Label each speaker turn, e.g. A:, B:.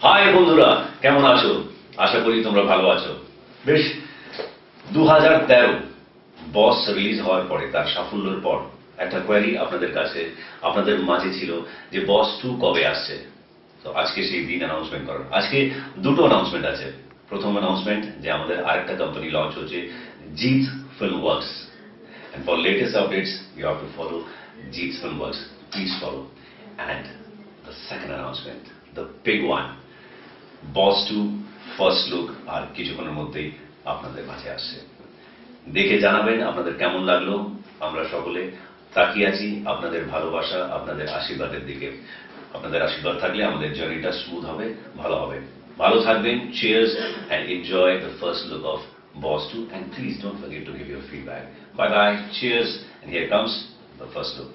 A: High বন্ধুরা, কেমন আছো? আশা করি তোমরা ভালো আছো। বেশ, 2013 বস রিলিজ হওয়ার পরে, তার সাফল্যের পর একটা কোয়ারি আপনাদের কাছে, আপনাদের মাঝে ছিল যে বস 2 কবে আসছে। তো আজকে সেই দিন অ্যানাউন্সমেন্ট করার। আজকে দুটো অ্যানাউন্সমেন্ট আছে। প্রথম অ্যানাউন্সমেন্ট যে আমাদের আরেকটা কোম্পানি লঞ্চ হচ্ছে, Jeet film works. And for latest updates, you have to follow Jeet's Filmworks. Please follow. And the second announcement, the big one, Boss 2 first look আর কিছুক্ষণের মধ্যেই আপনাদের মাঝে আসছে। দেখে জানাবেন আপনাদের কেমন লাগলো। আমরা সকলে তাকিয়ে আছি আপনাদের ভালোবাসা, আপনাদের আশীর্বাদের দিকে। আপনাদের আশীর্বাদ থাকলে আমাদের জার্নিটা স্মুথ হবে, ভালো হবে। ভালো থাকবেন। Cheers and enjoy the first look of Boss 2, and please don't forget to give your feedback. Bye bye. Cheers, and here comes the first look.